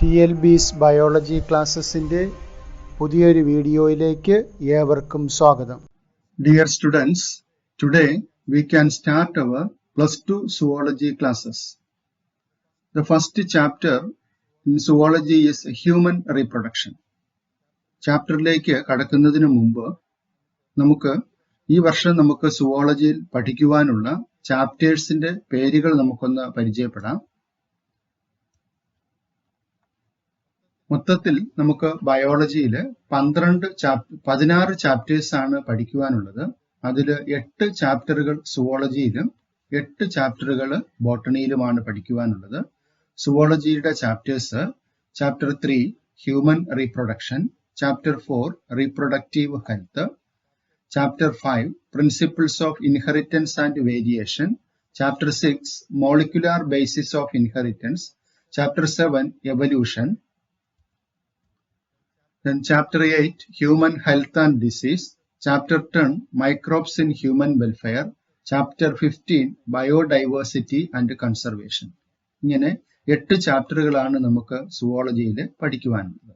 TLB's biology ക്ലാസ്സസിൻ്റെ പുതിയൊരു വീഡിയോയിലേക്ക് ഏവർക്കും സ്വാഗതം. Dear students, today we can start our plus 2 zoology classes. The first chapter in zoology is human reproduction. ചാപ്റ്ററിലേക്ക് കടക്കുന്നതിന് മുമ്പ് ഈ വർഷം നമുക്ക് സുവോളജിയിൽ പഠിക്കുവാനുള്ള ചാപ്റ്റേഴ്സിന്റെ പേരുകൾ നമുക്കൊന്ന് പരിചയപ്പെടാം. മൊത്തത്തിൽ നമുക്ക് ബയോളജിയിൽ 16 ചാപ്റ്റേഴ്സ് ആണ് പഠിക്കുവാനുള്ളത്. അതിൽ 8 ചാപ്റ്ററുകൾ സുവോളജിയിലും 8 ചാപ്റ്ററുകൾ ബോട്ടണിയിലുമാണ് പഠിക്കുവാനുള്ളത്. സുവോളജിയുടെ chapters: chapter 3 human reproduction, chapter 4 reproductive health, chapter 5 principles of inheritance and variation, chapter 6 molecular basis of inheritance, chapter 7 evolution, then chapter 8 human health and disease, chapter 10 microbes in human welfare, chapter 15 biodiversity and conservation. ഇങ്ങനെ 8 ചാപ്റ്ററുകളാണ് നമുക്ക് സുവോളജിയിൽ പഠിക്കുവാനുള്ളത്.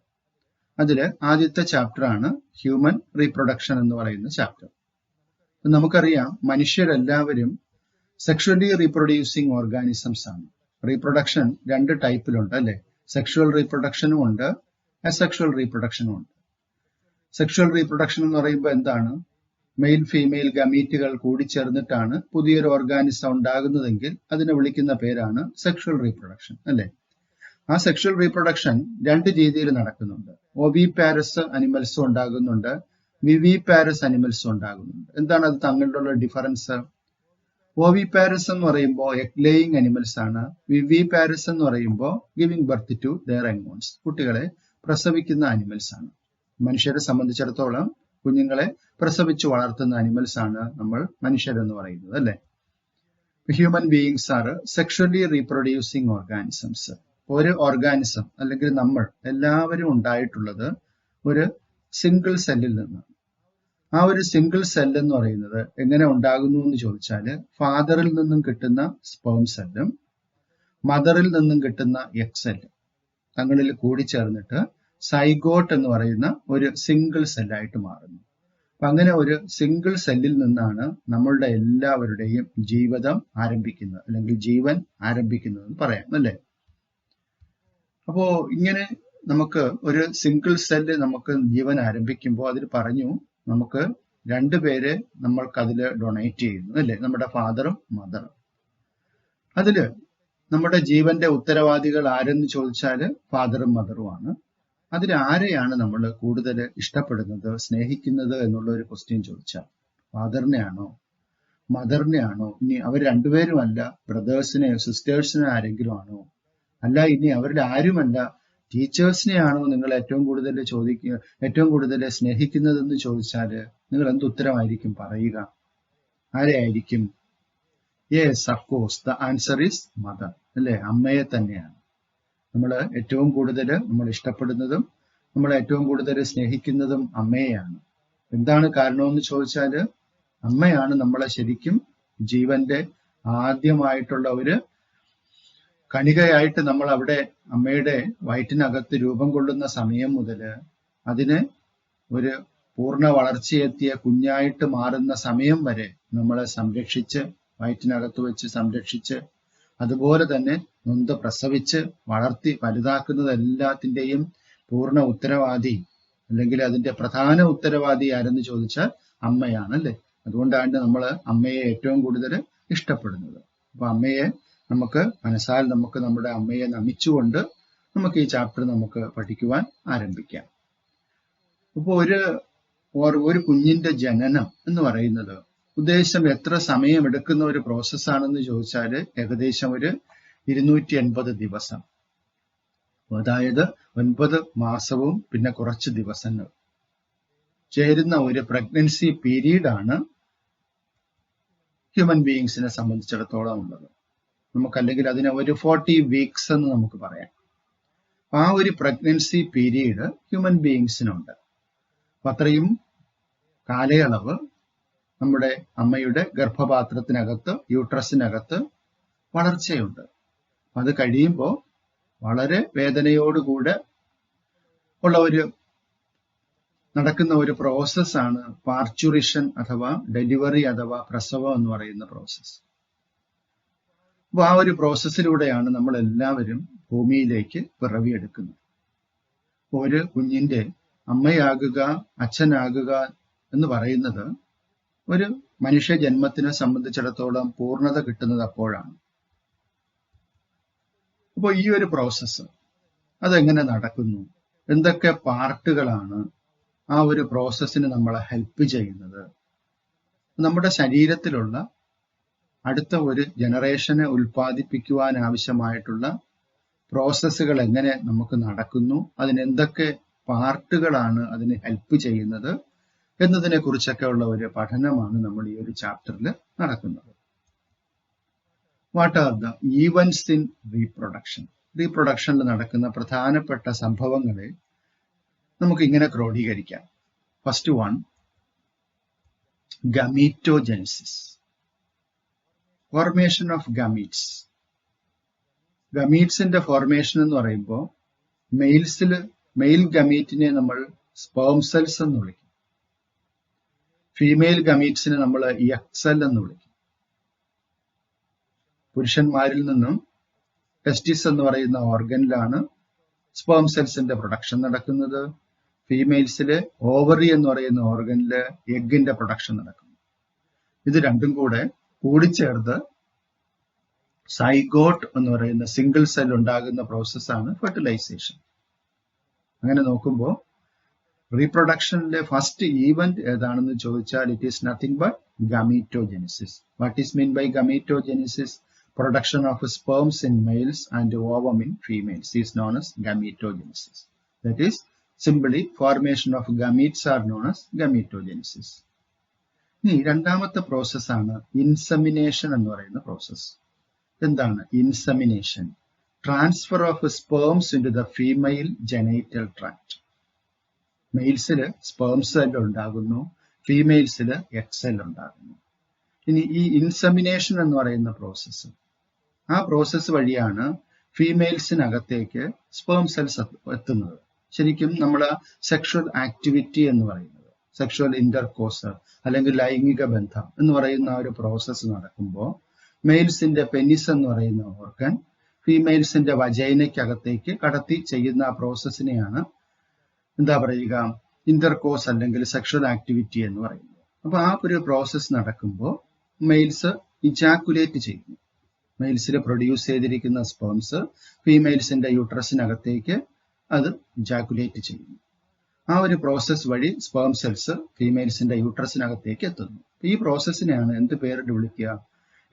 അതിൽ ആദ്യത്തെ chapter ആണ് human reproduction എന്ന് പറയുന്ന chapter. നമുക്കറിയാം, മനുഷ്യരെല്ലാവരും sexually reproducing organisms ആണ്. റീപ്രൊഡക്ഷൻ 2 ടൈപ്പിലുണ്ട് അല്ലെ? സെക്ഷുവൽ റീപ്രൊഡക്ഷനും ഉണ്ട്, അസെക്ഷുവൽ റീപ്രൊഡക്ഷനും ഉണ്ട്. സെക്ഷുവൽ റീപ്രൊഡക്ഷൻ എന്ന് പറയുമ്പോൾ എന്താണ്? മെയിൽ ഫീമെയിൽ ഗമീറ്റുകൾ കൂടിച്ചേർന്നിട്ടാണ് പുതിയൊരു ഓർഗാനിസം ഉണ്ടാകുന്നതെങ്കിൽ അതിനെ വിളിക്കുന്ന പേരാണ് സെക്ഷുവൽ റീപ്രൊഡക്ഷൻ അല്ലെ? ആ സെക്ഷുവൽ റീപ്രൊഡക്ഷൻ 2 രീതിയിൽ നടക്കുന്നുണ്ട്. ഓവിപാരസ് അനിമൽസും ഉണ്ടാകുന്നുണ്ട്, വിവിപാരസ് അനിമൽസും ഉണ്ടാകുന്നുണ്ട്. എന്താണ് അത് തമ്മിലുള്ള ഡിഫറൻസ്? ഓവിപാരസ് എന്ന് പറയുമ്പോൾ എഗ് ലേയിങ് അനിമൽസ് ആണ്. വിവിപാരസ് എന്ന് പറയുമ്പോൾ giving birth to their young, കുട്ടികളെ പ്രസവിക്കുന്ന അനിമൽസ് ആണ്. മനുഷ്യരെ സംബന്ധിച്ചിടത്തോളം കുഞ്ഞുങ്ങളെ പ്രസവിച്ച് വളർത്തുന്ന അനിമൽസ് ആണ് നമ്മൾ മനുഷ്യരെന്ന് പറയുന്നത് അല്ലെ? Human beings R sexually reproducing organisms. ഒരു ഓർഗാനിസം അല്ലെങ്കിൽ നമ്മൾ എല്ലാവരും ഉണ്ടായിട്ടുള്ളത് ഒരു സിംഗിൾ സെല്ലിൽ നിന്നാണ്. ആ ഒരു സിംഗിൾ സെൽ എന്ന് പറയുന്നത് എങ്ങനെ ഉണ്ടാകുന്നു എന്ന് ചോദിച്ചാൽ, ഫാദറിൽ നിന്നും കിട്ടുന്ന സ്പേം സെല്ലും മദറിൽ നിന്നും കിട്ടുന്ന എഗ് സെല്ലും തങ്ങളിൽ കൂടിച്ചേർന്നിട്ട് സൈഗോട്ട് എന്ന് പറയുന്ന ഒരു സിംഗിൾ സെല്ലായിട്ട് മാറുന്നു. അപ്പൊ അങ്ങനെ ഒരു സിംഗിൾ സെല്ലിൽ നിന്നാണ് നമ്മളുടെ എല്ലാവരുടെയും ജീവിതം ആരംഭിക്കുന്നത്, അല്ലെങ്കിൽ ജീവൻ ആരംഭിക്കുന്നതെന്ന് പറയാം അല്ലെ? അപ്പോ ഇങ്ങനെ നമുക്ക് ഒരു സിംഗിൾ സെല്ല് നമുക്ക് ജീവൻ ആരംഭിക്കുമ്പോൾ അതിൽ പറഞ്ഞു, നമുക്ക് 2 പേരെ നമ്മൾക്ക് അതിൽ ഡൊണേറ്റ് ചെയ്യുന്നു അല്ലെ? നമ്മുടെ ഫാദറും മദറും. അതില് നമ്മുടെ ജീവന്റെ ഉത്തരവാദികൾ ആരെന്ന് ചോദിച്ചാൽ ഫാദറും മദറുമാണ്. അതിൽ ആരെയാണ് നമ്മൾ കൂടുതൽ ഇഷ്ടപ്പെടുന്നത്, സ്നേഹിക്കുന്നത് എന്നുള്ള ഒരു ക്വസ്റ്റ്യൻ ചോദിച്ചാൽ ഫാദറിനെ ആണോ മദറിനെ ആണോ? ഇനി അവർ 2 പേരും അല്ല, ബ്രദേഴ്സിനെയോ സിസ്റ്റേഴ്സിനെയോ ആരെങ്കിലും ആണോ? അല്ല, ഇനി അവരുടെ ആരുമല്ല, ടീച്ചേഴ്സിനെയാണോ നിങ്ങൾ ഏറ്റവും കൂടുതൽ സ്നേഹിക്കുന്നതെന്ന് ചോദിച്ചാൽ നിങ്ങൾ എന്ത് ഉത്തരമായിരിക്കും പറയുക? ആരെയായിരിക്കും? Yes, of course, the answer is mother അല്ലെ? അമ്മയെ തന്നെയാണ് നമ്മൾ ഏറ്റവും കൂടുതൽ നമ്മൾ ഇഷ്ടപ്പെടുന്നതും നമ്മൾ ഏറ്റവും കൂടുതൽ സ്നേഹിക്കുന്നതും അമ്മയെയാണ്. എന്താണ് കാരണമെന്ന് ചോദിച്ചാൽ, അമ്മയാണ് നമ്മളെ ശരിക്കും ജീവന്റെ ആദ്യമായിട്ടുള്ള ഒരു കണികയായിട്ട് നമ്മൾ അവിടെ അമ്മയുടെ വയറ്റിനകത്ത് രൂപം കൊള്ളുന്ന സമയം മുതൽ അതിന് ഒരു പൂർണ്ണ വളർച്ചയെത്തിയ കുഞ്ഞായിട്ട് മാറുന്ന സമയം വരെ നമ്മളെ സംരക്ഷിച്ച്, വയറ്റിനകത്ത് വെച്ച് സംരക്ഷിച്ച്, അതുപോലെ തന്നെ നൊന്ത് പ്രസവിച്ച് വളർത്തി വലുതാക്കുന്നത് എല്ലാത്തിൻ്റെയും പൂർണ്ണ ഉത്തരവാദി അല്ലെങ്കിൽ അതിന്റെ പ്രധാന ഉത്തരവാദി ആരെന്ന് ചോദിച്ചാൽ അമ്മയാണല്ലേ? അതുകൊണ്ടാണ് നമ്മൾ അമ്മയെ ഏറ്റവും കൂടുതൽ ഇഷ്ടപ്പെടുന്നത്. അപ്പൊ അമ്മയെ നമുക്ക് മനസ്സാൽ നമുക്ക് നമ്മുടെ അമ്മയെ നമിച്ചുകൊണ്ട് നമുക്ക് ഈ ചാപ്റ്റർ നമുക്ക് പഠിക്കുവാൻ ആരംഭിക്കാം. അപ്പോൾ ഒരു കുഞ്ഞിന്റെ ജനനം എന്ന് പറയുന്നത് ഉദ്ദേശം എത്ര സമയം എടുക്കുന്ന ഒരു പ്രോസസ്സാണെന്ന് ചോദിച്ചാൽ ഏകദേശം ഒരു 280 ദിവസം, അതായത് 9 മാസവും പിന്നെ കുറച്ച് ദിവസങ്ങൾ ചേരുന്ന ഒരു പ്രഗ്നൻസി പീരീഡാണ് ഹ്യൂമൻ ബീയിങ്സിനെ സംബന്ധിച്ചിടത്തോളം ഉള്ളത്. നമുക്കല്ലെങ്കിൽ അതിനെ ഒരു 40 വീക്സ് എന്ന് നമുക്ക് പറയാം. ആ ഒരു പ്രഗ്നൻസി പീരീഡ് ഹ്യൂമൻ ബീയിങ്സിനുണ്ട്. അപ്പൊ അത്രയും കാലയളവ് നമ്മുടെ അമ്മയുടെ ഗർഭപാത്രത്തിനകത്ത്, യൂട്രസിനകത്ത് വളർച്ചയുണ്ട്. അത് കഴിയുമ്പോൾ വളരെ വേദനയോടുകൂടെ നടക്കുന്ന ഒരു പ്രോസസ്സാണ് പാർച്ചുറിഷൻ അഥവാ ഡെലിവറി അഥവാ പ്രസവം എന്ന് പറയുന്ന പ്രോസസ്സ്. അപ്പോൾ ആ ഒരു പ്രോസസ്സിലൂടെയാണ് നമ്മൾ എല്ലാവരും ഭൂമിയിലേക്ക് പിറവിയെടുക്കുന്നത്. ഒരു കുഞ്ഞിന്റെ അമ്മയാകുക, അച്ഛനാകുക എന്ന് പറയുന്നത് ഒരു മനുഷ്യ ജന്മത്തിനെ സംബന്ധിച്ചിടത്തോളം പൂർണ്ണത കിട്ടുന്നത് അപ്പോഴാണ്. അപ്പോൾ ഈ ഒരു പ്രോസസ്സ് അതെങ്ങനെ നടക്കുന്നു, എന്തൊക്കെ പാർട്ടുകളാണ് ആ ഒരു പ്രോസസ്സിന് നമ്മളെ ഹെൽപ്പ് ചെയ്യുന്നത്, നമ്മുടെ ശരീരത്തിലുള്ള അടുത്ത ഒരു ജനറേഷനെ ഉൽപ്പാദിപ്പിക്കുവാൻ ആവശ്യമായിട്ടുള്ള പ്രോസസ്സുകൾ എങ്ങനെ നമുക്ക് നടക്കുന്നു, അതിനെന്തൊക്കെ പാർട്ടുകളാണ് അതിന് ഹെൽപ്പ് ചെയ്യുന്നത് എന്നതിനെ കുറിച്ചൊക്കെ ഉള്ള ഒരു പഠനമാണ് നമ്മൾ ഈ ഒരു ചാപ്റ്ററിൽ നടക്കുന്നത്. What are the events in reproduction? റീപ്രൊഡക്ഷനിൽ നടക്കുന്ന പ്രധാനപ്പെട്ട സംഭവങ്ങളെ നമുക്ക് ഇങ്ങനെ ക്രോഡീകരിക്കാം. First one, gametogenesis, formation of gametes. ഗമീറ്റ്സിന്റെ ഫോർമേഷൻ എന്ന് പറയുമ്പോൾ മെയിൽ ഗമീറ്റിനെ നമ്മൾ സ്പേം സെൽസ് എന്ന് വിളിക്കും, ഫീമെയിൽ ഗമീറ്റ്സിനെ നമ്മൾ എഗ് സെൽ എന്ന് വിളിക്കും. പുരുഷന്മാരിൽ നിന്നും ടെസ്റ്റിസ് എന്ന് പറയുന്ന ഓർഗനിലാണ് സ്പേം സെൽസിന്റെ പ്രൊഡക്ഷൻ നടക്കുന്നത്. ഫീമെയിൽസില് ഓവറി എന്ന് പറയുന്ന ഓർഗനില് എഗിന്റെ പ്രൊഡക്ഷൻ നടക്കുന്നു. ഇത് രണ്ടും കൂടെ കൂടിച്ചേർത്ത് സൈഗോട്ട് എന്ന് പറയുന്ന സിംഗിൾ സെൽ ഉണ്ടാകുന്ന പ്രോസസ്സാണ് ഫെർട്ടിലൈസേഷൻ. അങ്ങനെ നോക്കുമ്പോൾ റീപ്രൊഡക്ഷനിലെ ഫസ്റ്റ് ഈവന്റ് ഏതാണെന്ന് ചോദിച്ചാൽ it is nothing but gametogenesis. What is mean by gametogenesis? Production of sperms in males and ovum in females is known as gametogenesis. That is, simply formation of gametes are known as gametogenesis. ഇനി രണ്ടാമത്തെ പ്രോസസ്സാണ് insemination എന്ന് പറയുന്ന process. എന്താണ് insemination? Transfer of sperms into the female genital tract. മെയിൽസില് sperm cell ഉണ്ടാകുന്നു, ഫീമെയിൽസില് egg cell ഉണ്ടാകുന്നു. ഇനി ഈ ഇൻസെമിനേഷൻ എന്ന് പറയുന്ന പ്രോസസ്സ്, ആ പ്രോസസ്സ് വഴിയാണ് ഫീമെയിൽസിനകത്തേക്ക് സ്പേം സെൽസ് എത്തുന്നത്. ശരിക്കും നമ്മൾ സെക്ഷൽ ആക്ടിവിറ്റി എന്ന് പറയുന്നത്, സെക്ഷൽ ഇന്റർകോഴ്സ് അല്ലെങ്കിൽ ലൈംഗിക ബന്ധം എന്ന് പറയുന്ന ഒരു പ്രോസസ്സ് നടക്കുമ്പോൾ മെയിൽസിന്റെ പെനിസ് എന്ന് പറയുന്ന ഓർഗൻ ഫീമെയിൽസിന്റെ വജൈനയ്ക്കകത്തേക്ക് കടത്തി ചെയ്യുന്ന ആ പ്രോസസ്സിനെയാണ് എന്താ പറയുക, ഇന്റർകോഴ്സ് അല്ലെങ്കിൽ സെക്ഷൽ ആക്ടിവിറ്റി എന്ന് പറയുന്നത്. അപ്പൊ ആ ഒരു പ്രോസസ്സ് നടക്കുമ്പോൾ മെയിൽസ് ഇജാക്കുലേറ്റ് ചെയ്യുന്നു. മെയിൽസിൽ പ്രൊഡ്യൂസ് ചെയ്തിരിക്കുന്ന സ്പേംസ് ഫീമെയിൽസിന്റെ യൂട്രസിനകത്തേക്ക് അത് ഇജാക്കുലേറ്റ് ചെയ്യുന്നു. ആ ഒരു പ്രോസസ് വഴി സ്പേം സെൽസ് ഫീമെയിൽസിന്റെ യൂട്രസിനകത്തേക്ക് എത്തുന്നു. ഈ പ്രോസസ്സിനെയാണ് എന്ത് പേരിട്ട് വിളിക്കുക?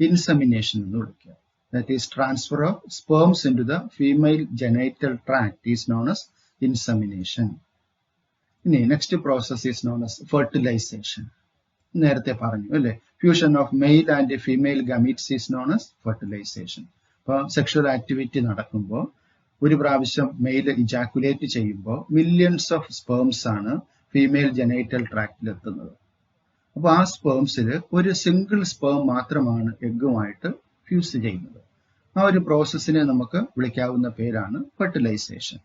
ഇൻസെമിനേഷൻ എന്ന് വിളിക്കുക. That is transfer of sperms into the female genital tract is known as insemination. ഇനി next process is known as fertilisation. നേരത്തെ പറഞ്ഞു അല്ലെ, fusion of male and female gametes is known as fertilisation. അപ്പോൾ sexual activity നടക്കുമ്പോൾ ഒരു പ്രാവശ്യം male ejaculate ചെയ്യുമ്പോൾ millions of sperms ആണ് ഫീമെയിൽ ജെനൈറ്റൽ ട്രാക്റ്റിൽ എത്തുന്നത്. അപ്പോൾ ആ സ്പേംസിൽ ഒരു സിംഗിൾ സ്പേം മാത്രമാണ് എഗ്ഗുമായിട്ട് ഫ്യൂസ് ചെയ്യുന്നത്. ആ ഒരു പ്രോസസ്സിനെ നമുക്ക് വിളിക്കാവുന്ന പേരാണ് ഫെർട്ടിലൈസേഷൻ.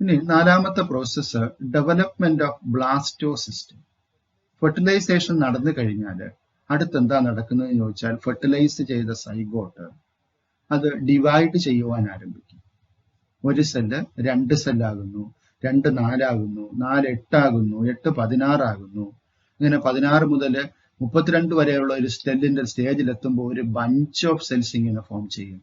ഇനി നാലാമത്തെ process development of blastocyst. Fertilisation നടന്നു കഴിഞ്ഞാൽ അടുത്തെന്താ നടക്കുന്നതെന്ന് ചോദിച്ചാൽ ഫെർട്ടിലൈസ് ചെയ്ത സൈഗോട്ട് അത് ഡിവൈഡ് ചെയ്യുവാൻ ആരംഭിക്കും. ഒരു സെല്ല് 2 സെല്ലാകുന്നു, 2 4 ആകുന്നു, 4 8 ആകുന്നു, 8 16 ആകുന്നു. ഇങ്ങനെ 16 മുതൽ 32 വരെയുള്ള ഒരു സെല്ലിന്റെ സ്റ്റേജിലെത്തുമ്പോൾ ഒരു ബഞ്ച് ഓഫ് സെൽസ് ഇങ്ങനെ ഫോം ചെയ്യും.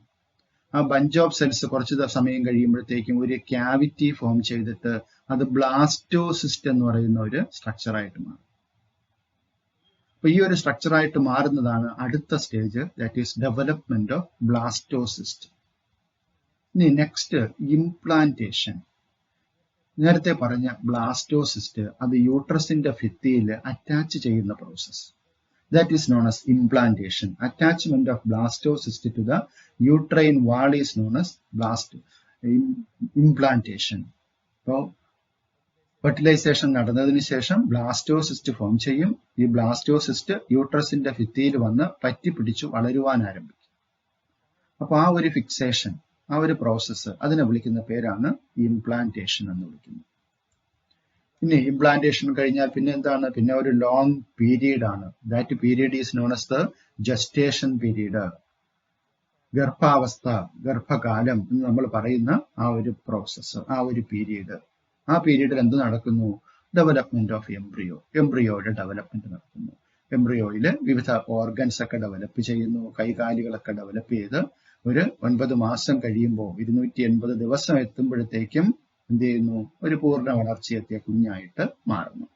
ആ ബഞ്ച് ഓഫ് സെൽസ് കുറച്ച് സമയം കഴിയുമ്പോഴത്തേക്കും ഒരു ക്യാവിറ്റി ഫോം ചെയ്തിട്ട് അത് ബ്ലാസ്റ്റോസിസ്റ്റ് എന്ന് പറയുന്ന ഒരു സ്ട്രക്ചറായിട്ട് മാറും. അപ്പൊ ഈ ഒരു സ്ട്രക്ചറായിട്ട് മാറുന്നതാണ് അടുത്ത stage, that is development of blastocyst. ഇനി നെക്സ്റ്റ് ഇംപ്ലാന്റേഷൻ. നേരത്തെ പറഞ്ഞ ബ്ലാസ്റ്റോസിസ്റ്റ് അത് യൂട്രസിന്റെ ഭിത്തിയിൽ അറ്റാച്ച് ചെയ്യുന്ന process. That is known as implantation. Attachment of blastocyst to the uterine wall is known as implantation. So, fertilisation നടന്നതിന് ശേഷം ബ്ലാസ്റ്റോസിസ്റ്റ് ഫോം ചെയ്യും. ഈ ബ്ലാസ്റ്റോസിസ്റ്റ് യൂട്രസിന്റെ ഭിത്തിയിൽ വന്ന് പറ്റി പിടിച്ചു വളരുവാൻ ആരംഭിക്കും. അപ്പൊ ആ ഒരു ഫിക്സേഷൻ ആ ഒരു പ്രോസസ്സ് അതിനെ വിളിക്കുന്ന പേരാണ് ഇംപ്ലാന്റേഷൻ എന്ന് വിളിക്കുന്നത്. ഇനി ഇംപ്ലാന്റേഷൻ കഴിഞ്ഞാൽ പിന്നെ എന്താണ്? പിന്നെ ഒരു ലോങ് പീരീഡ് ആണ്. That period is known as the gestation period. ഗർഭാവസ്ഥ, ഗർഭകാലം എന്ന് നമ്മൾ പറയുന്ന ആ ഒരു പ്രോസസ്സ്, ആ ഒരു പീരീഡ്. ആ പീരീഡിൽ എന്ത് നടക്കുന്നു? Development of embryo. എംബ്രിയോയുടെ ഡെവലപ്മെന്റ് നടക്കുന്നു. എംബ്രിയോയിൽ വിവിധ ഓർഗൻസ് ഒക്കെ ഡെവലപ്പ് ചെയ്യുന്നു. കൈകാലുകളൊക്കെ ഡെവലപ്പ് ചെയ്ത് ഒരു 9 മാസം കഴിയുമ്പോൾ 280 ദിവസം എത്തുമ്പോഴത്തേക്കും എന്ത് ചെയ്യുന്നു? ഒരു പൂർണ്ണ വളർച്ചയെത്തിയ കുഞ്ഞായിട്ട് മാറുന്നു.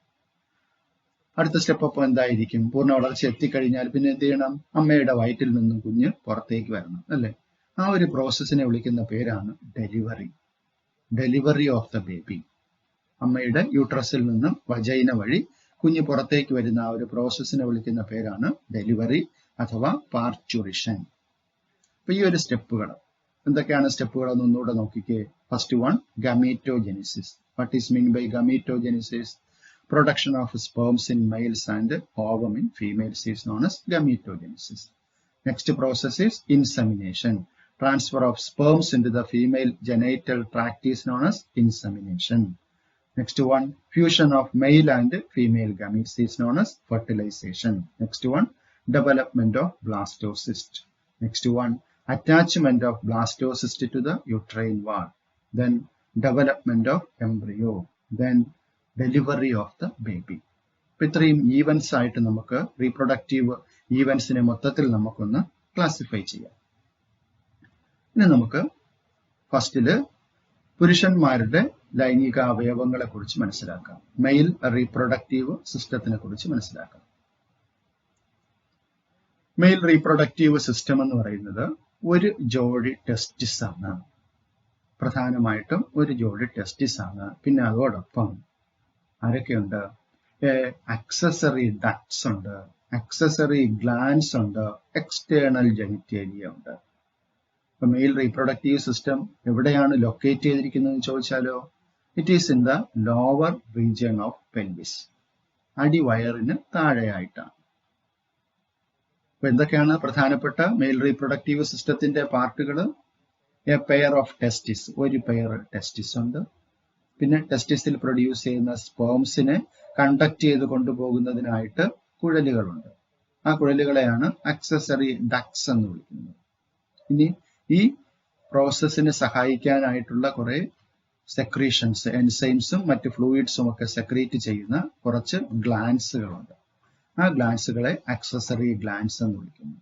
അടുത്ത സ്റ്റെപ്പ് അപ്പോൾ എന്തായിരിക്കും? പൂർണ്ണ വളർച്ച എത്തിക്കഴിഞ്ഞാൽ പിന്നെ എന്ത് ചെയ്യണം? അമ്മയുടെ വയറ്റിൽ നിന്നും കുഞ്ഞ് പുറത്തേക്ക് വരണം, അല്ലേ? ആ ഒരു പ്രോസസ്സിനെ വിളിക്കുന്ന പേരാണ് delivery. Delivery of the baby. അമ്മയുടെ യൂട്രസിൽ നിന്നും വജൈന വഴി കുഞ്ഞ് പുറത്തേക്ക് വരുന്ന ആ ഒരു പ്രോസസ്സിനെ വിളിക്കുന്ന പേരാണ് ഡെലിവറി അഥവാ പാർച്യൂറിഷൻ. അപ്പൊ ഈ ഒരു സ്റ്റെപ്പുകൾ എന്തൊക്കെയാണ്? സ്റ്റെപ്പുകൾ ഒന്നുകൂടെ നോക്കിക്കേ. First one, gametogenesis. What is mean by gametogenesis? Production of sperms in males and ovum in females is known as gametogenesis. Next process is insemination. Transfer of sperms into the female genital tract is known as insemination. Next one, fusion of male and female gametes is known as fertilization. Next one, development of blastocyst. Next one, attachment of blastocyst to the uterine wall. Then development of embryo. Then delivery of the baby. അപ്പൊ ഇത്രയും events ആയിട്ട് നമുക്ക് reproductive ഈവൻസിനെ മൊത്തത്തിൽ നമുക്കൊന്ന് classify ചെയ്യാം. ഇനി നമുക്ക് ഫസ്റ്റില് പുരുഷന്മാരുടെ ലൈംഗിക അവയവങ്ങളെ കുറിച്ച് മനസ്സിലാക്കാം. മെയിൽ റീപ്രൊഡക്റ്റീവ് സിസ്റ്റത്തിനെ കുറിച്ച് മനസ്സിലാക്കാം. മെയിൽ റീപ്രൊഡക്റ്റീവ് സിസ്റ്റം എന്ന് പറയുന്നത് ഒരു ജോഡി ടെസ്റ്റിസ് ആണ്. പ്രധാനമായിട്ടും ഒരു ജോഡി ടെസ്റ്റിസ് ആണ്. പിന്നെ അതോടൊപ്പം ആരൊക്കെയുണ്ട്? അക്സസറി ഡക്ട്സ് ഉണ്ട്, അക്സസറി ഗ്ലാൻസ് ഉണ്ട്, എക്സ്റ്റേണൽ ജെനിറ്റേലിയ ഉണ്ട്. ഇപ്പൊ മെയിൽ റീപ്രൊഡക്റ്റീവ് സിസ്റ്റം എവിടെയാണ് ലൊക്കേറ്റ് ചെയ്തിരിക്കുന്നതെന്ന് ചോദിച്ചാലോ, it is in the lower region of pelvis. അടിവയറിന് താഴെയായിട്ടാണ്. അപ്പൊ എന്തൊക്കെയാണ് പ്രധാനപ്പെട്ട മെയിൽ റീപ്രൊഡക്റ്റീവ് സിസ്റ്റത്തിന്റെ പാർട്ടുകൾ? എ പെയർ ഓഫ് ടെസ്റ്റിസ്, ഒരു പെയർ ടെസ്റ്റിസ് ഉണ്ട്. പിന്നെ ടെസ്റ്റിസിൽ പ്രൊഡ്യൂസ് ചെയ്യുന്ന സ്പേംസിനെ കണ്ടക്ട് ചെയ്ത് കൊണ്ടുപോകുന്നതിനായിട്ട് കുഴലുകളുണ്ട്. ആ കുഴലുകളെയാണ് അക്സസറി ഡക്ട്സ് എന്ന് വിളിക്കുന്നത്. ഇനി ഈ പ്രോസസ്സിന് സഹായിക്കാനായിട്ടുള്ള കുറെ സെക്രീഷൻസ്, എൻസൈംസും മറ്റ് ഫ്ലൂയിഡ്സും ഒക്കെ സെക്രീറ്റ് ചെയ്യുന്ന കുറച്ച് ഗ്ലാൻസുകളുണ്ട്. ആ ഗ്ലാൻസുകളെ അക്സസറി ഗ്ലാൻസ് എന്ന് വിളിക്കുന്നു.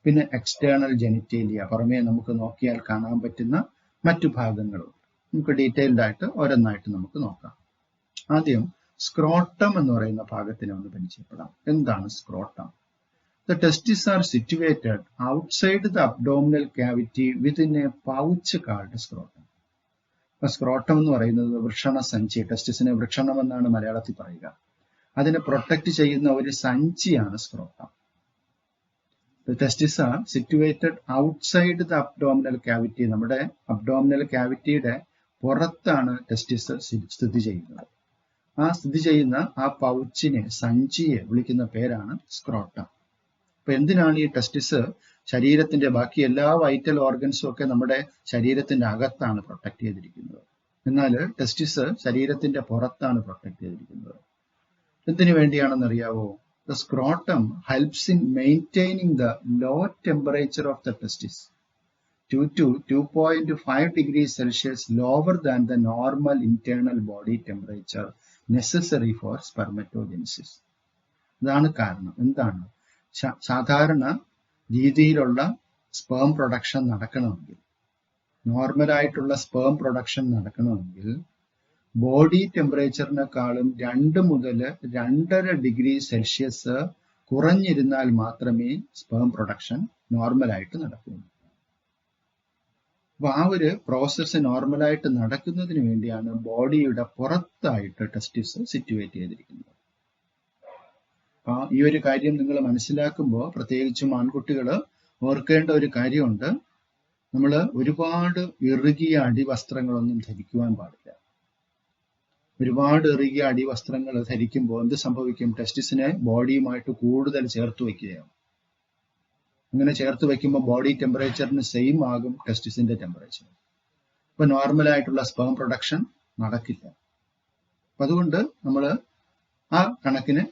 പിന്നെ എക്സ്റ്റേണൽ ജെനിറ്റേലിയ, പുറമേ നമുക്ക് നോക്കിയാൽ കാണാൻ പറ്റുന്ന മറ്റു ഭാഗങ്ങളുണ്ട്. നമുക്ക് ഡീറ്റെയിൽഡ് ആയിട്ട് ഓരോന്നായിട്ട് നമുക്ക് നോക്കാം. ആദ്യം സ്ക്രോട്ടം എന്ന് പറയുന്ന ഭാഗത്തിനെ ഒന്ന് പരിചയപ്പെടാം. എന്താണ് scrotum? The testes are situated outside the abdominal cavity within a pouch called scrotum. അപ്പൊ സ്ക്രോട്ടം എന്ന് പറയുന്നത് വൃഷണസഞ്ചി, ടെസ്റ്റിസിനെ വൃഷണം എന്നാണ് മലയാളത്തിൽ പറയുക. അതിനെ പ്രൊട്ടക്ട് ചെയ്യുന്ന ഒരു സഞ്ചിയാണ് scrotum. The testes are situated outside the abdominal cavity. നമ്മുടെ അബ്ഡോമിനൽ ക്യാവിറ്റിയുടെ പുറത്താണ് ടെസ്റ്റിസ് സ്ഥിതി ചെയ്യുന്നത്. ആ സ്ഥിതി ചെയ്യുന്ന ആ പൗച്ചിനെ, സഞ്ചിയെ വിളിക്കുന്ന പേരാണ് സ്ക്രോട്ടം. അപ്പൊ എന്തിനാണ് ഈ ടെസ്റ്റിസ്? ശരീരത്തിന്റെ ബാക്കി എല്ലാ വൈറ്റൽ ഓർഗൻസും ഒക്കെ നമ്മുടെ ശരീരത്തിന്റെ അകത്താണ് പ്രൊട്ടക്ട് ചെയ്തിരിക്കുന്നത്. എന്നാൽ ടെസ്റ്റിസ് ശരീരത്തിന്റെ പുറത്താണ് പ്രൊട്ടക്ട് ചെയ്തിരിക്കുന്നത്. എന്തിനു വേണ്ടിയാണെന്ന് അറിയാവോ? The scrotum helps in maintaining the low temperature of the testis 2 to 2.5 degrees Celsius lower than the normal internal body temperature necessary for spermatogenesis. ഇതാണ് കാരണം. എന്താണ്? സാധാരണ രീതിയിലുള്ള സ്പേം പ്രൊഡക്ഷൻ നടക്കണമെങ്കിൽ, നോർമലായിട്ടുള്ള സ്പേം പ്രൊഡക്ഷൻ നടക്കണമെങ്കിൽ ബോഡി ടെമ്പറേച്ചറിനെക്കാളും 2 മുതൽ 2.5 ഡിഗ്രി സെൽഷ്യസ് കുറഞ്ഞിരുന്നാൽ മാത്രമേ സ്പേം പ്രൊഡക്ഷൻ നോർമലായിട്ട് നടക്കൂ. അപ്പൊ ആ ഒരു പ്രോസസ്സ് നോർമലായിട്ട് നടക്കുന്നതിന് വേണ്ടിയാണ് ബോഡിയുടെ പുറത്തായിട്ട് ടെസ്റ്റിസ് സിറ്റുവേറ്റ് ചെയ്തിരിക്കുന്നത്. അപ്പൊ ഈ ഒരു കാര്യം നിങ്ങൾ മനസ്സിലാക്കുമ്പോൾ, പ്രത്യേകിച്ചും ആൺകുട്ടികൾ ഓർക്കേണ്ട ഒരു കാര്യമുണ്ട്. നമ്മൾ ഒരുപാട് ഇറുകിയ അടിവസ്ത്രങ്ങളൊന്നും ധരിക്കുവാൻ പാടില്ല. ഒരുപാട് ഇറുകിയ അടിവസ്ത്രങ്ങൾ ധരിക്കുമ്പോൾ എന്ത് സംഭവിക്കും? ടെസ്റ്റിസിനെ ബോഡിയുമായിട്ട് കൂടുതൽ ചേർത്ത് വയ്ക്കുകയാണ്. അങ്ങനെ ചേർത്ത് വെക്കുമ്പോൾ ബോഡി ടെമ്പറേച്ചറിന് സെയിം ആകും ടെസ്റ്റിസിന്റെ ടെമ്പറേച്ചർ. ഇപ്പൊ നോർമലായിട്ടുള്ള സ്പേം പ്രൊഡക്ഷൻ നടക്കില്ല. അപ്പൊ അതുകൊണ്ട് നമ്മൾ ആ കണക്കിന്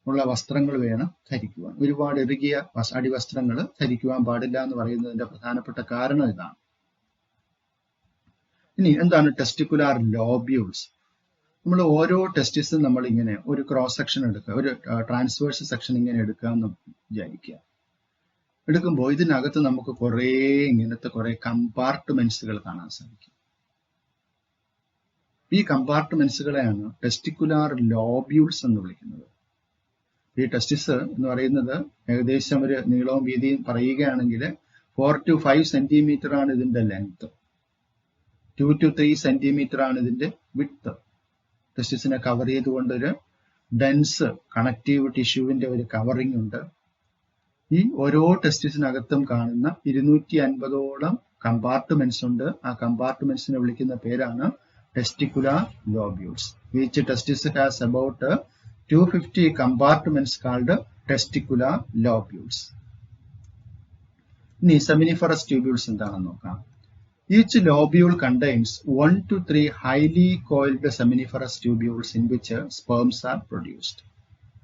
ഉള്ള വസ്ത്രങ്ങൾ വേണം ധരിക്കുവാൻ. ഒരുപാട് ഇറുകിയ അടിവസ്ത്രങ്ങൾ ധരിക്കുവാൻ പാടില്ല എന്ന് പറയുന്നതിന്റെ പ്രധാനപ്പെട്ട കാരണം ഇതാണ്. ഇനി എന്താണ് ടെസ്റ്റിക്കുലാർ ലോബ്യൂൾസ്? നമ്മൾ ഓരോ ടെസ്റ്റിസും നമ്മൾ ഇങ്ങനെ ഒരു ക്രോസ് സെക്ഷൻ എടുക്കുക, ഒരു ട്രാൻസ്വേഴ്സ് സെക്ഷൻ ഇങ്ങനെ എടുക്കുക എന്ന് വിചാരിക്കുക. എടുക്കുമ്പോൾ ഇതിനകത്ത് നമുക്ക് ഇങ്ങനത്തെ കുറെ കമ്പാർട്ട്മെന്റ്സുകൾ കാണാൻ സാധിക്കും. ഈ കമ്പാർട്ട്മെന്റ്സുകളെയാണ് ടെസ്റ്റിക്കുലാർ ലോബ്യൂൾസ് എന്ന് വിളിക്കുന്നത്. ഈ ടെസ്റ്റിസ് എന്ന് പറയുന്നത് ഏകദേശം ഒരു നീളവും വീതിയും പറയുകയാണെങ്കിൽ 4 to 5 സെന്റിമീറ്റർ ആണ് ഇതിന്റെ ലെങ്ത്, 2 to 3 സെന്റിമീറ്റർ ആണ് ഇതിന്റെ വിഡ്ത്ത്. ടെസ്റ്റിസിനെ കവർ ചെയ്തുകൊണ്ട് ഒരു ഡെൻസ് കണക്റ്റീവ് ടിഷ്യൂവിന്റെ ഒരു കവറിംഗ് ഉണ്ട്. ഈ ഓരോ ടെസ്റ്റിസിനകത്തും കാണുന്ന 250ഓളം കമ്പാർട്ട്മെന്റ്സ് ഉണ്ട്. ആ കമ്പാർട്ട്മെന്റ്സിനെ വിളിക്കുന്ന പേരാണ് testicular lobules. Each testis has about 250 compartments called testicular lobules. ഇനി seminiferous tubules എന്താണെന്ന് നോക്കാം. Each lobule contains 1 to 3 highly coiled seminiferous tubules in which sperms are produced.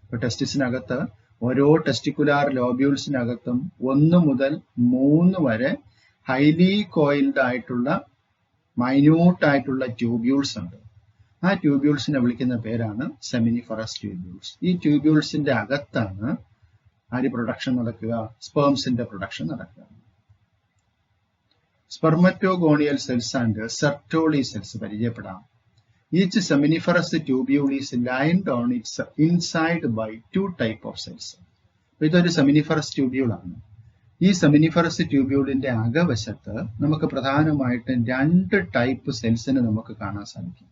ഇപ്പോൾ ടെസ്റ്റിസിനകത്ത് ഓരോ ടെസ്റ്റിക്കുലാർ ലോബ്യൂൾസിനകത്തും 1 മുതൽ 3 വരെ ഹൈലി കോയിൽഡ് ആയിട്ടുള്ള മൈന്യൂട്ട് ആയിട്ടുള്ള ട്യൂബ്യൂൾസ് ഉണ്ട്. ആ ട്യൂബ്യൂൾസിനെ വിളിക്കുന്ന പേരാണ് സെമിനിഫറസ് ട്യൂബ്യൂൾസ്. ഈ ട്യൂബ്യൂൾസിന്റെ അകത്താണ് പ്രൊഡക്ഷൻ നടക്കുക, സ്പേംസിന്റെ പ്രൊഡക്ഷൻ നടക്കുക. Spermatogonial cells and sertoli cells പരിചയപ്പെടാം. Each seminiferous tubule is lined on its inside by 2 type of cells. ഇതൊരു സെമിനിഫറസ് ട്യൂബ്യൂൾ ആണ്. ഈ സെമിനിഫറസ് ട്യൂബ്യൂളിന്റെ അകവശത്ത് നമുക്ക് പ്രധാനമായിട്ടും 2 ടൈപ്പ് സെൽസിനെ നമുക്ക് കാണാൻ സാധിക്കും.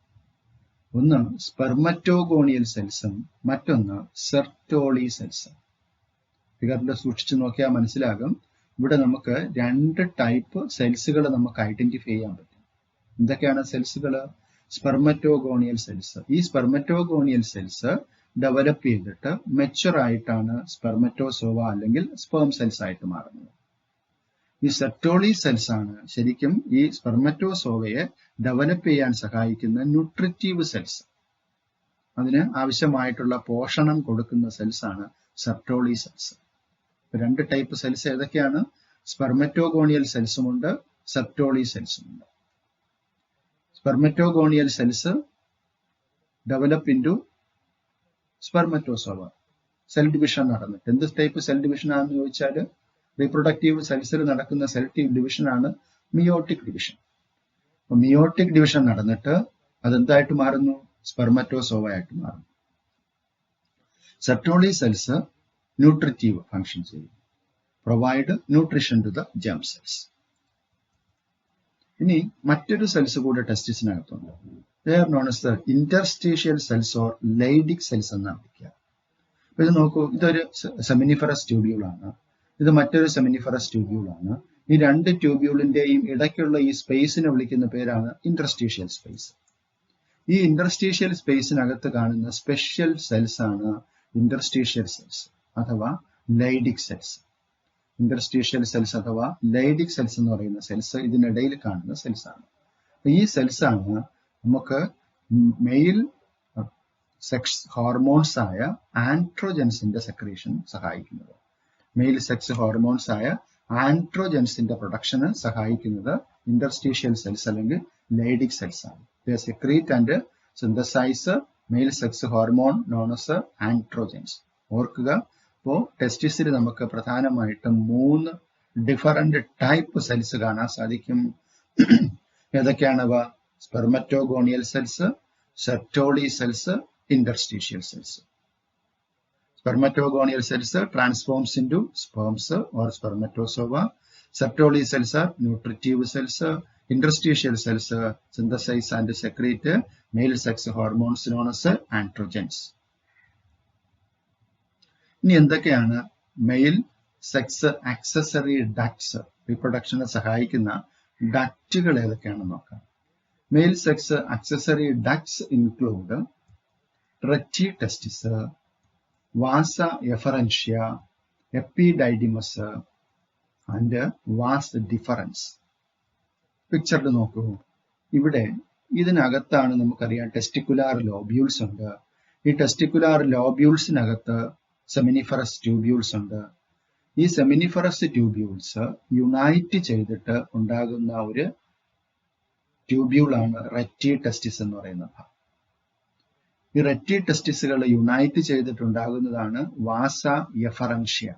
ഒന്ന് സ്പെർമറ്റോഗോണിയൽ സെൽസും മറ്റൊന്ന് സെർട്ടോളി സെൽസും. ഫിഗറിൽ സൂക്ഷിച്ചു നോക്കിയാൽ മനസ്സിലാകും, ഇവിടെ നമുക്ക് 2 ടൈപ്പ് സെൽസുകൾ നമുക്ക് ഐഡന്റിഫൈ ചെയ്യാൻ പറ്റും. എന്തൊക്കെയാണ് സെൽസുകൾ? സ്പെർമറ്റോഗോണിയൽ സെൽസ്. ഈ സ്പെർമറ്റോഗോണിയൽ സെൽസ് ഡെവലപ്പ് ചെയ്തിട്ട് മെച്ചുർ ആയിട്ടാണ് സ്പെർമറ്റോസോവ അല്ലെങ്കിൽ സ്പേം സെൽസ് ആയിട്ട് മാറുന്നത്. ഈ സെർട്ടോളി സെൽസ് ആണ് ശരിക്കും ഈ സ്പെർമറ്റോസോവയെ ഡെവലപ്പ് ചെയ്യാൻ സഹായിക്കുന്ന ന്യൂട്രിറ്റീവ് സെൽസ്. അതിന് ആവശ്യമായിട്ടുള്ള പോഷണം കൊടുക്കുന്ന സെൽസ് ആണ് സെർട്ടോളി സെൽസ്. 2 ടൈപ്പ് സെൽസ് ഏതൊക്കെയാണ്? സ്പെർമറ്റോഗോണിയൽ സെൽസുമുണ്ട്, സെർട്ടോളി സെൽസുമുണ്ട്. Spermatogonial cells develop into spermatozoa. Cell division നടന്നിട്ട് എന്ത് ടൈപ്പ് സെൽ ഡിവിഷൻ ആണെന്ന് ചോദിച്ചാൽ റീപ്രൊഡക്റ്റീവ് സെൽസിൽ നടക്കുന്ന സെൽ ഡിവിഷൻ ആണ് മിയോട്ടിക് ഡിവിഷൻ. അപ്പൊ മിയോട്ടിക് ഡിവിഷൻ നടന്നിട്ട് അതെന്തായിട്ട് മാറുന്നു? സ്പെർമറ്റോസോവ ആയിട്ട് മാറുന്നു. സെർട്ടോളി സെൽസ് ന്യൂട്രിറ്റീവ് ഫംഗ്ഷൻ ചെയ്യും, provide nutrition to the germ cells. ഇനി മറ്റൊരു സെൽസ് കൂടെ ടെസ്റ്റിസിനകത്തുണ്ട്. They are known as the interstitial cells or Leydig cells എന്നാണ് വിളിക്കുക. അപ്പൊ ഇത് നോക്കൂ, ഇതൊരു സെമിനിഫറസ് ട്യൂബ്യൂൾ ആണ്, ഇത് മറ്റൊരു സെമിനിഫറസ് ട്യൂബ്യൂൾ ആണ്. ഈ 2 ട്യൂബ്യൂളിന്റെയും ഇടയ്ക്കുള്ള ഈ സ്പേസിനെ വിളിക്കുന്ന പേരാണ് ഇന്റർസ്റ്റീഷ്യൽ സ്പേസ്. ഈ ഇന്റർസ്റ്റീഷ്യൽ സ്പേസിനകത്ത് കാണുന്ന സ്പെഷ്യൽ സെൽസ് ആണ് ഇന്റർസ്റ്റീഷ്യൽ സെൽസ് അഥവാ ലൈഡിക് സെൽസ്. ഇന്റർസ്റ്റീഷ്യൽ സെൽസ് അഥവാ ലൈഡിക് സെൽസ് എന്ന് പറയുന്ന സെൽസ് ഇതിനിടയിൽ കാണുന്ന സെൽസ് ആണ്. ഈ സെൽസ് ആണ് നമുക്ക് മെയിൽ സെക്സ് ഹോർമോൺസ് ആയ ആൻഡ്രോജൻസിന്റെ സെക്രീഷൻ സഹായിക്കുന്നത്. മെയിൽ സെക്സ് ഹോർമോൺസ് ആയ ആൻഡ്രോജൻസിന്റെ പ്രൊഡക്ഷന് സഹായിക്കുന്നത് ഇന്റർസ്റ്റീഷ്യൽ സെൽസ് അല്ലെങ്കിൽ ലൈഡിക് സെൽസ് ആണ്. They secrete and synthesize male sex hormone known as androgens. ഓർക്കുക, ഇപ്പോൾ ടെസ്റ്റിസിൽ നമുക്ക് പ്രധാനമായിട്ടും 3 ഡിഫറന്റ് ടൈപ്പ് സെൽസ് കാണാൻ സാധിക്കും. ഏതൊക്കെയാണവ? Spermatogonial cells, Sertoli cells, interstitial cells. Spermatogonial cells transforms into sperms or spermatozoa. Sertoli cells are nutritive cells. Interstitial cells synthesize and secrete male sex hormones known as androgens. ഇനി എന്തൊക്കെയാണ് male sex accessory ducts, റീപ്രൊഡക്ഷനെ സഹായിക്കുന്ന ഡക്റ്റുകൾ ഏതൊക്കെയാണെന്ന് നോക്കാം. Male sex accessory ducts include rete testis, vasa efferentia, epididymis, and vas deferens. പിക്ചറിൽ നോക്കൂ, ഇവിടെ ഇതിനകത്താണ് നമുക്കറിയാം ടെസ്റ്റിക്കുലാർ ലോബ്യൂൾസ് ഉണ്ട്. ഈ ടെസ്റ്റിക്കുലാർ ലോബ്യൂൾസിനകത്ത് സെമിനിഫറസ് ട്യൂബ്യൂൾസ് ഉണ്ട്. ഈ സെമിനിഫറസ് ട്യൂബ്യൂൾസ് യുണൈറ്റ് ചെയ്തിട്ട് ഉണ്ടാകുന്ന ഒരു ട്യൂബ്യൂളാണ് റെറ്റി ടെസ്റ്റിസ് എന്ന് പറയുന്ന ഭാഗം. ഈ റെറ്റി ടെസ്റ്റിസുകൾ യുണൈറ്റ് ചെയ്തിട്ടുണ്ടാകുന്നതാണ് വാസ എഫറൻഷ്യ.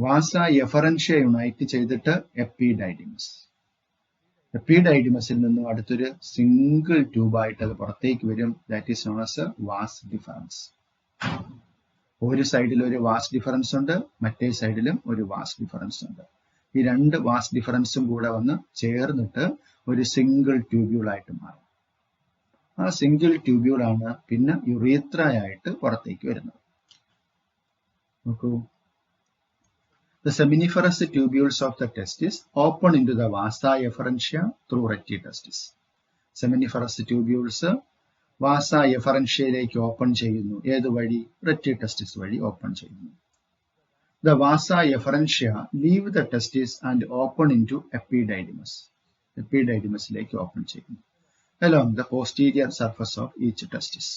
വാസ എഫറൻഷ്യ യുണൈറ്റ് ചെയ്തിട്ട് എപ്പിഡൈഡിമസ്. എപ്പിഡൈഡിമസിൽ നിന്നും അടുത്തൊരു സിംഗിൾ ട്യൂബായിട്ട് അത് പുറത്തേക്ക് വരും. That is known as vas deferens. ഒരു സൈഡിൽ ഒരു വാസ് ഡിഫറൻസ് ഉണ്ട്, മറ്റേ സൈഡിലും ഒരു വാസ് ഡിഫറൻസ് ഉണ്ട്. ഈ രണ്ട് വാസ് ഡിഫറൻസും കൂടെ വന്ന് ചേർന്നിട്ട് ഒരു സിംഗിൾ ട്യൂബ്യൂൾ ആയിട്ട് മാറും. ആ സിംഗിൾ ട്യൂബ്യൂൾ ആണ് പിന്നെ യുറീത്രയായിട്ട് പുറത്തേക്ക് വരുന്നത്. നോക്കൂ, the seminiferous tubules of the testis open into the vasa efferentia through reti testis. Seminiferous tubules vasa എഫറൻഷ്യയിലേക്ക് ഓപ്പൺ ചെയ്യുന്നു. ഏത് വഴി? റെറ്റി ടെസ്റ്റിസ് വഴി ഓപ്പൺ ചെയ്യുന്നു. The vasa efferentia leave the testis and open into epididymis. എപ്പിഡൈഡിമസിലേക്ക് open ചെയ്യുന്നു along the posterior surface of each testis.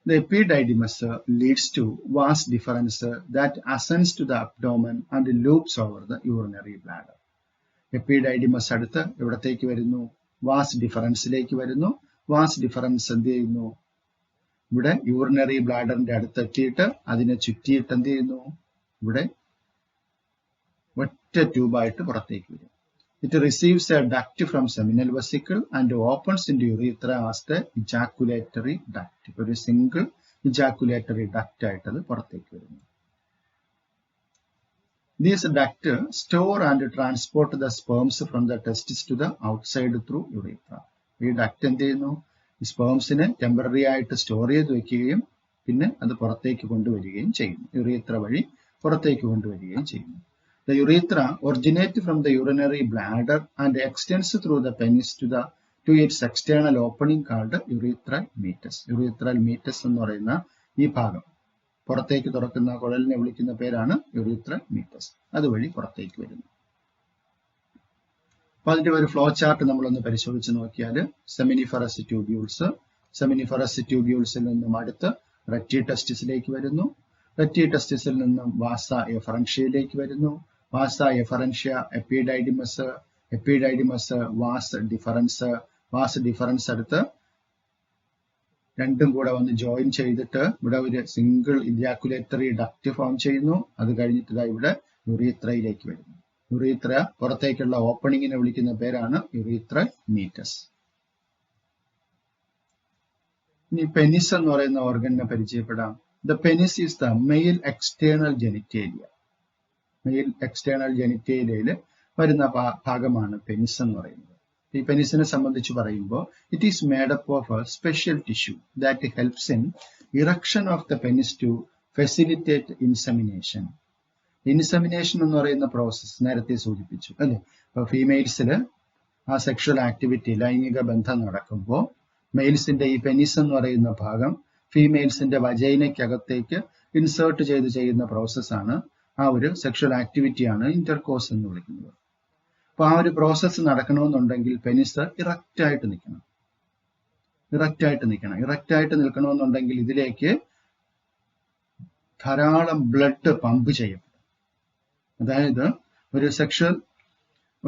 The epididymis leads to vas deferens that ascends to the abdomen and loops over the urinary bladder. Epididymis അടുത്ത് എവിടത്തേക്ക് വരുന്നു? Was ഡിഫറൻസിലേക്ക് വരുന്നു. Vas deferens എന്ത് ചെയ്യുന്നു? ഇവിടെ urinary ബ്ലാഡറിന്റെ അടുത്തെത്തിയിട്ട് അതിനെ ചുറ്റിയിട്ട് എന്ത് ചെയ്യുന്നു? ഇവിടെ ഒറ്റ ട്യൂബായിട്ട് പുറത്തേക്ക് വരും. It receives a duct from seminal vesicle and opens into urethra as the ejaculatory duct. ഒരു സിംഗിൾ ejaculatory duct ആയിട്ട് അത് പുറത്തേക്ക് വരുന്നു. These duct store and transport the sperms from the testis to the outside through urethra. ഈ duct എന്ത് ചെയ്യുന്നു? ഈ സ്പേംസിനെ temporary ആയിട്ട് സ്റ്റോർ ചെയ്ത് വെക്കുകയും പിന്നെ അത് പുറത്തേക്ക് കൊണ്ടുവരികയും ചെയ്യുന്നു. യുറീത്ര വഴി പുറത്തേക്ക് കൊണ്ടുവരികയും ചെയ്യുന്നു. The urethra originates from the urinary bladder and extends through the penis to its external opening called urethral meatus. Urethral meatus എന്ന് പറയുന്ന ഈ ഭാഗം പുറത്തേക്ക് തുറക്കുന്ന കുഴലിനെ വിളിക്കുന്ന പേരാണ് urethral meatus. അതുവഴി പുറത്തേക്ക് വരുന്നു. അപ്പൊ അതിന്റെ ഒരു ഫ്ലോ ചാർട്ട് നമ്മളൊന്ന് പരിശോധിച്ച് നോക്കിയാൽ സെമിനിഫറസ് ട്യൂബ്യൂൾസിൽ നിന്നും അടുത്ത് റെറ്റി ടെസ്റ്റിസിലേക്ക് വരുന്നു. റെറ്റി ടെസ്റ്റിസിൽ നിന്നും വാസ എഫറൻഷ്യയിലേക്ക് വരുന്നു. വാസ എഫറൻഷ്യ എപ്പിഡൈഡിമസ്, എപ്പിഡൈഡിമസ് വാസ് ഡിഫറൻസ് അടുത്ത് രണ്ടും കൂടെ വന്ന് ജോയിൻ ചെയ്തിട്ട് ഇവിടെ ഒരു സിംഗിൾ ഇജാക്കുലേറ്ററി ഡക്റ്റ് ഫോം ചെയ്യുന്നു. അത് കഴിഞ്ഞിട്ട് ഇവിടെ യുറീത്രയിലേക്ക് വരുന്നു. യുറീത്ര പുറത്തേക്കുള്ള ഓപ്പണിങ്ങിനെ വിളിക്കുന്ന പേരാണ് യുറീത്രൽ മീറ്റസ്. ഇനി പെനിസ് എന്ന് പറയുന്ന ഓർഗനെ പരിചയപ്പെടാം. The penis is the male external genitalia. Male external ജെനിറ്റേലിയയിൽ വരുന്ന ഭാഗമാണ് പെനിസ് എന്ന് പറയുന്നത്. ഈ പെനിസിനെ സംബന്ധിച്ച് പറയുമ്പോൾ it is made up of a special tissue that helps in erection of the penis to facilitate insemination. Insemination എന്ന് പറയുന്ന പ്രോസസ് നേരത്തെ സൂചിപ്പിച്ചു അല്ലെ. ഇപ്പൊ ഫീമെയിൽസിൽ ആ സെക്ഷൽ ആക്ടിവിറ്റി ലൈംഗിക ബന്ധം നടക്കുമ്പോൾ മെയിൽസിന്റെ ഈ പെനിസ് എന്ന് പറയുന്ന ഭാഗം ഫീമെയിൽസിന്റെ വജൈനയ്ക്കകത്തേക്ക് ഇൻസേർട്ട് ചെയ്ത് ചെയ്യുന്ന പ്രോസസ്സാണ്. ആ ഒരു സെക്ഷൽ ആക്ടിവിറ്റിയാണ് ഇന്റർകോഴ്സ് എന്ന് വിളിക്കുന്നത്. അപ്പൊ ആ ഒരു പ്രോസസ്സ് നടക്കണമെന്നുണ്ടെങ്കിൽ പെനിസ് ഇറക്റ്റ് ആയിട്ട് നിൽക്കണം. ഇറക്റ്റ് ആയിട്ട് നിൽക്കണമെന്നുണ്ടെങ്കിൽ ഇതിലേക്ക് ധാരാളം ബ്ലഡ് പമ്പ് ചെയ്യപ്പെടും. അതായത് ഒരു സെക്ഷൽ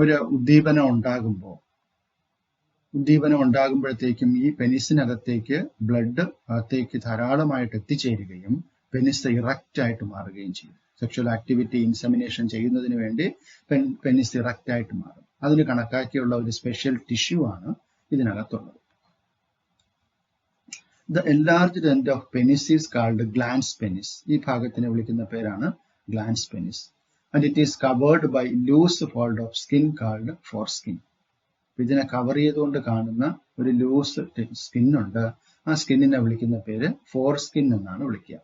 ഒരു ഉദ്ദീപനം ഉണ്ടാകുമ്പോഴത്തേക്കും ഈ പെനിസിനകത്തേക്ക് ബ്ലഡ് അകത്തേക്ക് ധാരാളമായിട്ട് എത്തിച്ചേരുകയും പെനിസ് ഇറക്റ്റ് ആയിട്ട് മാറുകയും ചെയ്യും. സെക്ഷൽ ആക്ടിവിറ്റി ഇൻസെമിനേഷൻ ചെയ്യുന്നതിന് വേണ്ടി പെനിസ് ഇറക്റ്റ് ആയിട്ട് മാറും. അതിന് കണക്കാക്കിയുള്ള ഒരു സ്പെഷ്യൽ ടിഷ്യൂ ആണ് ഇതിനകത്തുള്ളത്. The enlarged end of penis is called glans penis. ഈ ഭാഗത്തിനെ വിളിക്കുന്ന പേരാണ് glans penis. And it is covered by loose fold of skin called foreskin. ഇതിനെ കവർ ചെയ്തുകൊണ്ട് കാണുന്ന ഒരു ലൂസ് സ്കിൻ ഉണ്ട്. ആ സ്കിന്നിനെ വിളിക്കുന്ന പേര് ഫോർസ്കിൻ എന്നാണ് വിളിക്കുക.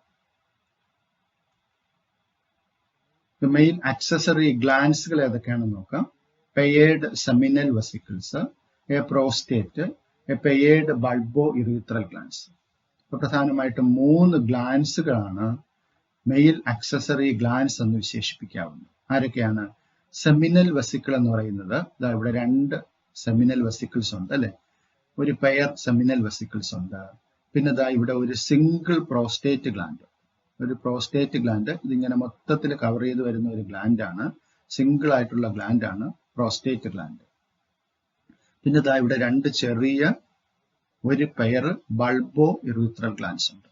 മെയിൽ ആക്സസറി ഗ്ലാൻസുകൾ ഏതൊക്കെയാണെന്ന് നോക്കാം. Paired seminal vesicles, a prostate, a paired bulbourethral glands. ഇപ്പൊ പ്രധാനമായിട്ടും 3 ഗ്ലാൻസുകളാണ് മെയിൽ ആക്സസറി ഗ്ലാൻസ് എന്ന് വിശേഷിപ്പിക്കാവുന്നു. ആരൊക്കെയാണ്? സെമിനൽ വെസിക്കിൾ എന്ന് പറയുന്നത് ഇവിടെ 2 സെമിനൽ വെസിക്കിൾസ് ഉണ്ട് അല്ലെ, ഒരു പെയർ സെമിനൽ വെസിക്കിൾസ് ഉണ്ട്. പിന്നെ ഇവിടെ ഒരു സിംഗിൾ പ്രോസ്റ്റേറ്റ് ഗ്ലാൻഡ്, ഒരു പ്രോസ്റ്റേറ്റ് ഗ്ലാൻഡ് ഇതിങ്ങനെ മൊത്തത്തിൽ കവർ ചെയ്ത് വരുന്ന ഒരു ഗ്ലാൻഡ് ആണ്, സിംഗിൾ ആയിട്ടുള്ള ഗ്ലാൻഡ് ആണ് പ്രോസ്റ്റേറ്റ് ഗ്ലാൻഡ്. പിന്നെ ഇവിടെ 2 ചെറിയ ഒരു പെയർ ബൾബോ യുറീത്രൽ ഗ്ലാൻസ് ഉണ്ട്.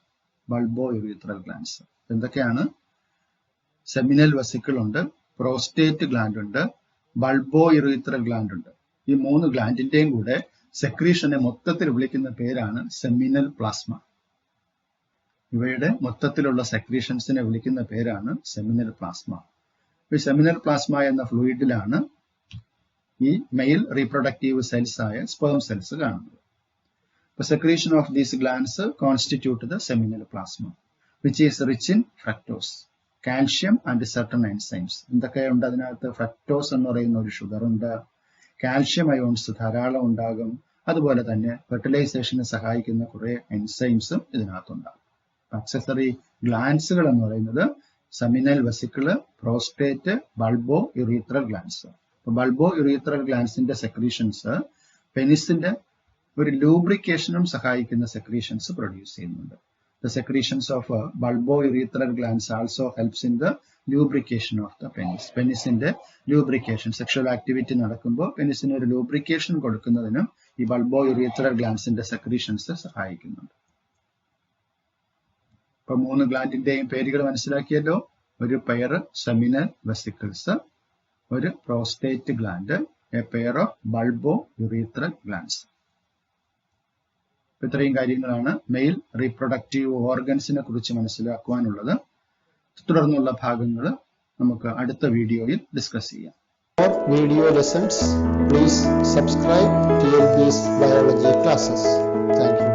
ബൾബോ യുറീത്രൽ ഗ്ലാൻസ് എന്തൊക്കെയാണ്? സെമിനൽ വെസിക്കിൾ ഉണ്ട്, പ്രോസ്റ്റേറ്റ് ഗ്ലാൻഡ് ഉണ്ട്, ബൾബോ യുറീത്രൽ ഗ്ലാൻഡ് ഉണ്ട്. ഈ 3 ഗ്ലാൻഡിന്റെയും കൂടെ സെക്രീഷനെ മൊത്തത്തിൽ വിളിക്കുന്ന പേരാണ് സെമിനൽ പ്ലാസ്മ. ഇവയുടെ മൊത്തത്തിലുള്ള സെക്രീഷൻസിനെ വിളിക്കുന്ന പേരാണ് സെമിനൽ പ്ലാസ്മ. ഈ സെമിനൽ പ്ലാസ്മ എന്ന ഫ്ലൂയിഡിലാണ് ഈ മെയിൽ റീപ്രൊഡക്റ്റീവ് സെൽസ് ആയ സ്പേം സെൽസ് കാണുന്നത്. Secretion of these glands constitute the seminal plasma, which is rich in fructose, calcium and certain enzymes. എന്തൊക്കെയുണ്ട് അതിനകത്ത്? ഫ്രക്ടോസ് എന്ന് പറയുന്ന ഒരു ഷുഗർ ഉണ്ട്, കാൽഷ്യം അയോൺസ് ധാരാളം ഉണ്ടാകും, അതുപോലെ തന്നെ ഫെർട്ടിലൈസേഷന് സഹായിക്കുന്ന കുറെ എൻസൈംസും ഇതിനകത്തുണ്ടാകും. ആക്സസറി ഗ്ലാൻസുകൾ എന്ന് പറയുന്നത് seminal vesicle, prostate, bulbourethral glands. Bulbourethral ഗ്ലാൻസിന്റെ സെക്രീഷൻസ് പെനിസിന്റെ ഒരു ലൂബ്രിക്കേഷനും സഹായിക്കുന്ന സെക്രീഷൻസ് പ്രൊഡ്യൂസ് ചെയ്യുന്നുണ്ട്. The secretions of bulbourethral glands also helps in the lubrication of the penis. പെനിസിന്റെ ലൂബ്രിക്കേഷൻ, സെക്ഷൽ ആക്ടിവിറ്റി നടക്കുമ്പോൾ പെനിസിന് ഒരു ലൂബ്രിക്കേഷൻ കൊടുക്കുന്നതിനും ഈ bulbourethral glandsന്റെ സെക്രീഷൻസ് സഹായിക്കുന്നുണ്ട്. ഇപ്പൊ 3 ഗ്ലാൻഡിന്റെയും പേരുകൾ മനസ്സിലാക്കിയല്ലോ. ഒരു പെയർ സെമിനൽ വെസിക്കിൾസ്, ഒരു prostate gland, A pair of bulbourethral glands. ഇത്രയും കാര്യങ്ങളാണ് മെയിൽ റീപ്രൊഡക്റ്റീവ് ഓർഗൻസിനെ കുറിച്ച് മനസ്സിലാക്കുവാനുള്ളത്. തുടർന്നുള്ള ഭാഗങ്ങൾ നമുക്ക് അടുത്ത വീഡിയോയിൽ ഡിസ്കസ് ചെയ്യാം. For video lessons, please subscribe TLP's biology classes. Thank you.